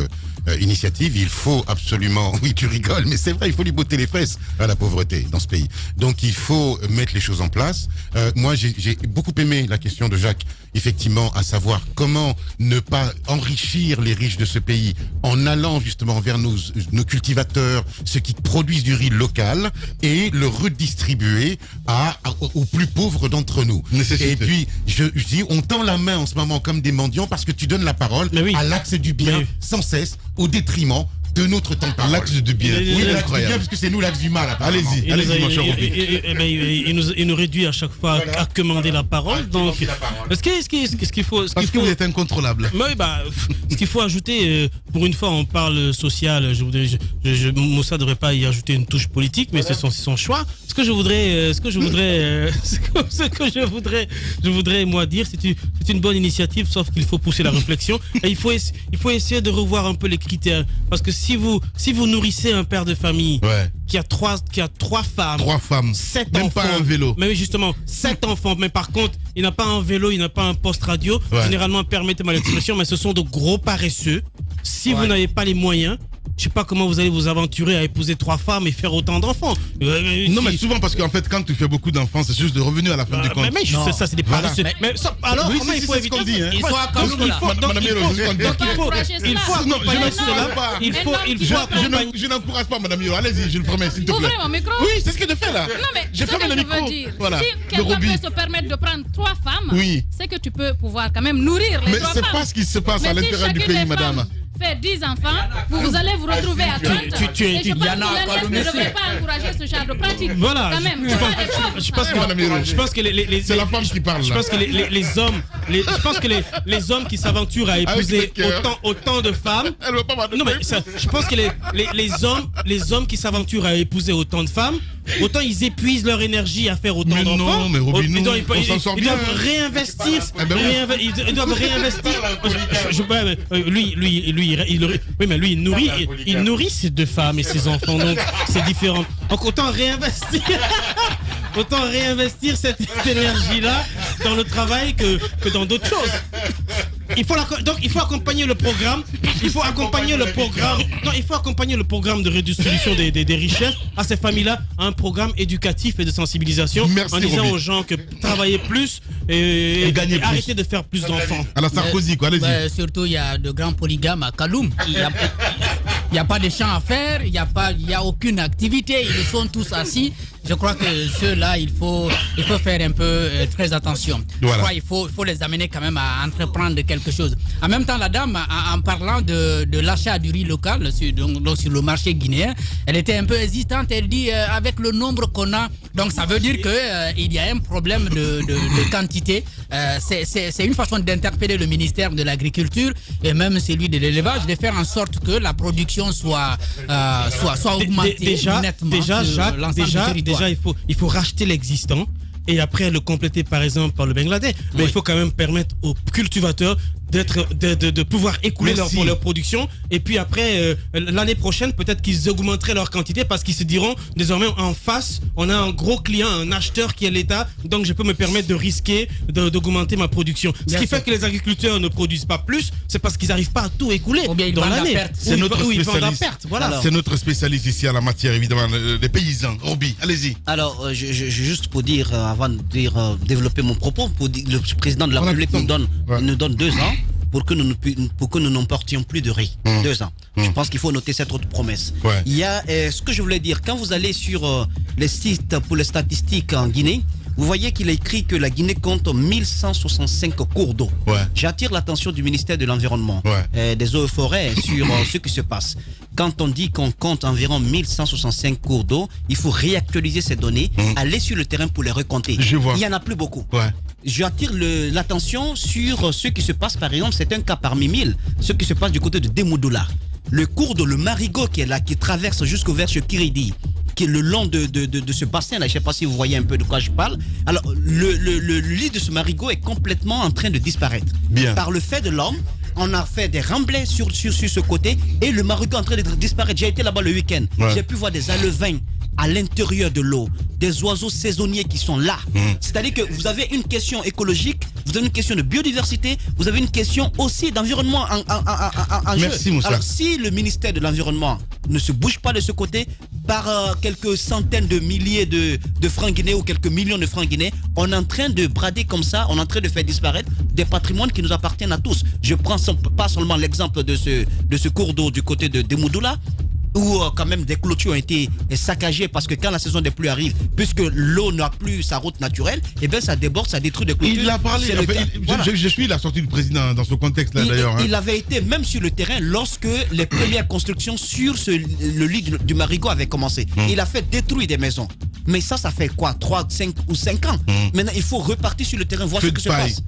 initiative. Il faut absolument, oui tu rigoles, mais c'est vrai, il faut lui botter les fesses à la pauvreté dans ce pays. Donc il faut mettre les choses en place. Moi j'ai beaucoup aimé la question de Jacques, effectivement, à savoir comment ne pas enrichir les riches de ce pays en allant justement vers nos cultivateurs, ceux qui produisent du riz local, et le redistribuer aux plus pauvres d'entre nous. Et puis je dis, on tend la main en ce moment comme des mendiants parce que tu donnes la parole à l'axe du bien sans cesse au détriment de notre temps de parole. L'axe du bien. Oui, l'axe du bien, parce que c'est nous l'axe du mal. Allez-y, mon cher Roby. Il nous réduit à chaque fois à commander la parole. Donc, ce qu'il faut... Parce que vous êtes incontrôlable. Oui, ce qu'il faut ajouter, pour une fois, on parle social. Moussa ne devrait pas y ajouter une touche politique, mais c'est son choix. Ce que je voudrais, moi, dire, c'est une bonne initiative, sauf qu'il faut pousser la réflexion. Et il faut essayer de revoir un peu les critères. Parce que si vous nourrissez un père de famille qui a trois femmes, 7 même enfants, pas un vélo. Mais oui, justement, 7 enfants, mais par contre, il n'a pas un vélo, il n'a pas un poste radio. Généralement, permettez-moi l'expression, mais ce sont de gros paresseux. Si vous n'avez pas les moyens, je sais pas comment vous allez vous aventurer à épouser 3 femmes et faire autant d'enfants. Non, mais souvent, parce qu'en fait, quand tu fais beaucoup d'enfants, c'est juste de revenus à la fin du compte. Mais ça, c'est des paresseux. Mais alors, oui, comment il faut éviter? Il faut je n'encourage pas, madame Yo. Allez-y, je le promets, s'il te plaît. Ouvrez mon micro. Oui, c'est ce que je fais là. Non, mais j'ai fermé le micro. Voilà. Si quelqu'un peut se permettre de prendre 3 femmes, c'est que tu peux pouvoir quand même nourrir les 3 femmes. Mais c'est pas ce qui se passe à l'intérieur du pays, madame. Fait 10 enfants, vous allez vous retrouver à 30. Et je pense que l'ENS ne devrait pas encourager ce genre de pratique. Voilà. Quand même. Je pense que c'est la femme qui parle. Je pense que les hommes qui s'aventurent à épouser autant de femmes. Non mais je pense que les hommes qui s'aventurent à épouser autant de femmes, autant ils épuisent leur énergie à faire autant d'enfants. Non, mais Robin, on s'en sort bien. Ils doivent réinvestir. Ils doivent réinvestir. Il nourrit ses 2 femmes et ses enfants, donc c'est différent. Donc autant réinvestir cette énergie-là dans le travail que dans d'autres choses. Donc il faut accompagner le programme. Il faut accompagner le programme de redistribution des richesses à ces familles-là, à un programme éducatif et de sensibilisation. Merci, en disant Robin. aux gens que travailler plus et gagner plus. Arrêter de faire plus d'enfants. À la Sarkozy, quoi, allez-y. Surtout, il y a de grands polygames à Kaloum. Il n'y a pas de champs à faire, il n'y a aucune activité, ils sont tous assis. Je crois que ceux-là, il faut faire un peu très attention. Voilà. Je crois qu'il faut les amener quand même à entreprendre quelque chose. En même temps, la dame, en parlant de l'achat du riz local sur le marché guinéen, elle était un peu hésitante. Elle dit, avec le nombre qu'on a, donc ça veut dire qu'il y a un problème de quantité. C'est une façon d'interpeller le ministère de l'Agriculture et même celui de l'élevage, de faire en sorte que la production soit augmentée Déjà, Jacques, il faut racheter l'existant et après le compléter par exemple par le Bangladesh. Mais il faut quand même permettre aux cultivateurs de pouvoir écouler leur production, et puis après l'année prochaine peut-être qu'ils augmenteraient leur quantité parce qu'ils se diront désormais en face on a un gros client, un acheteur qui est l'État, donc je peux me permettre de risquer d'augmenter ma production. Ce qui fait que les agriculteurs ne produisent pas plus, c'est parce qu'ils n'arrivent pas à tout écouler dans l'année. C'est notre spécialiste. Voilà. C'est notre spécialiste ici à la matière, évidemment, les paysans. Roby, allez-y. Alors, juste pour dire, avant de développer mon propos, pour dire, le président de la République nous donne 2 ans pour que nous n'emportions plus de riz. 2 ans. Je pense qu'il faut noter cette autre promesse. Il y a ce que je voulais dire, quand vous allez sur les sites pour les statistiques en Guinée, vous voyez qu'il est écrit que la Guinée compte 1165 cours d'eau. J'attire l'attention du ministère de l'Environnement, des eaux et forêts sur ce qui se passe. Quand on dit qu'on compte environ 1165 cours d'eau, il faut réactualiser ces données, aller sur le terrain pour les recompter. Il n'y en a plus beaucoup. J'attire l'attention sur ce qui se passe, par exemple, c'est un cas parmi 1000, ce qui se passe du côté de Demoudoula. Le cours d'eau, le Marigot qui est là, qui traverse jusqu'au vers Kiridi, qui est le long de ce bassin-là, je ne sais pas si vous voyez un peu de quoi je parle. Alors, le lit de ce Marigot est complètement en train de disparaître. Par le fait de l'homme, on a fait des remblais sur ce côté et le Marigot est en train de disparaître. J'ai été là-bas le week-end. J'ai pu voir des alevins à l'intérieur de l'eau, des oiseaux saisonniers qui sont là. C'est-à-dire que vous avez une question écologique, vous avez une question de biodiversité, vous avez une question aussi d'environnement en jeu. Merci Moussa. Alors si le ministère de l'Environnement ne se bouge pas de ce côté, par quelques centaines de milliers de francs guinéens ou quelques millions de francs guinéens, on est en train de brader comme ça, on est en train de faire disparaître des patrimoines qui nous appartiennent à tous. Je prends pas seulement l'exemple de ce cours d'eau du côté de Demoudoula, où quand même des clôtures ont été saccagées parce que quand la saison des pluies arrive, puisque l'eau n'a plus sa route naturelle, et bien ça déborde, ça détruit des clôtures. Il a parlé, je suis la sortie du président dans ce contexte-là d'ailleurs. Il avait été même sur le terrain lorsque les premières constructions sur le lit du Marigot avaient commencé. Il a fait détruire des maisons. Mais ça fait quoi, 3, 5 ou 5 ans. Maintenant, il faut repartir sur le terrain, voir ce qui se passe.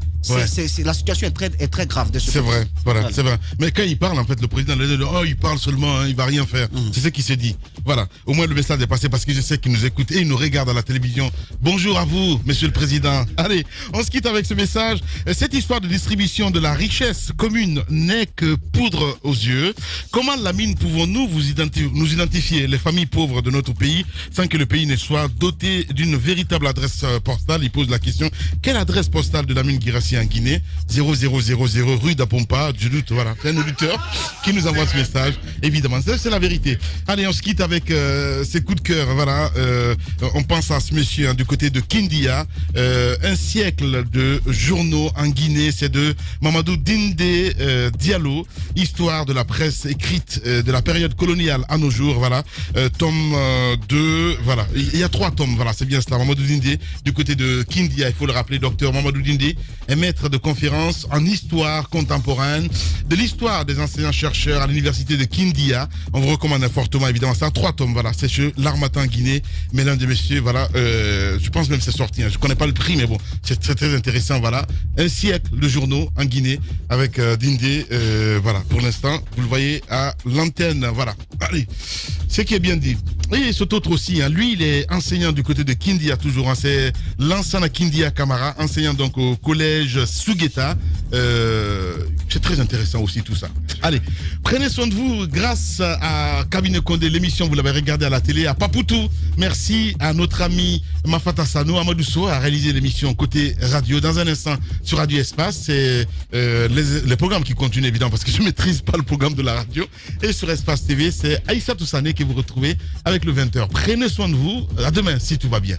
La situation est très grave. C'est vrai, voilà, c'est vrai. Mais quand il parle, en fait, le président, il parle seulement, il va rien faire. C'est ce qui se dit. Voilà. Au moins, le message est passé parce que je sais qu'il nous écoute et il nous regarde à la télévision. Bonjour à vous, monsieur le président. Allez, on se quitte avec ce message. Cette histoire de distribution de la richesse commune n'est que poudre aux yeux. Comment, Lamine, pouvons-nous nous identifier, les familles pauvres de notre pays, sans que le pays ne soit doté d'une véritable adresse postale? Il pose la question. Quelle adresse postale de Lamine Guirassy en Guinée? 0000 rue d'Apompa, du doute, voilà. C'est un auditeur qui nous envoie ce message. Évidemment, c'est la vérité. Allez, on se quitte avec ces coups de cœur, voilà. On pense à ce monsieur du côté de Kindia. Un siècle de journaux en Guinée, c'est de Mamadou Dinde Diallo, histoire de la presse écrite de la période coloniale à nos jours, voilà. Tome 2, voilà. Il y a 3 tomes, voilà, c'est bien cela. Mamadou Dinde, du côté de Kindia, il faut le rappeler, docteur Mamadou Dinde est maître de conférences en histoire contemporaine, de l'histoire des enseignants-chercheurs à l'université de Kindia. On vous recommande fortement, évidemment. C'est en 3 tomes, voilà. C'est chez l'Harmattan Guinée. Mesdames et messieurs, voilà. Je pense même que c'est sorti. Je connais pas le prix, mais bon, c'est très, très intéressant, voilà. Un siècle de journaux en Guinée avec Dinde, voilà. Pour l'instant, vous le voyez à l'antenne, voilà. Allez. Ce qui est bien dit. Et cet autre aussi, lui, il est enseignant du côté de Kindia, toujours. C'est Lansana Kindia Camara, enseignant donc au collège Sugeta. C'est très intéressant aussi tout ça. Allez, prenez soin de vous grâce à Cabinet Condé. L'émission, vous l'avez regardée à la télé, à Papoutou. Merci à notre ami Mafata Sano. Amadou Sow a réalisé l'émission côté radio. Dans un instant, sur Radio Espace, c'est les programmes qui continuent évidemment parce que je ne maîtrise pas le programme de la radio. Et sur Espace TV, c'est Aïssa Toussané que vous retrouvez avec le 20h. Prenez soin de vous. À demain, si tout va bien.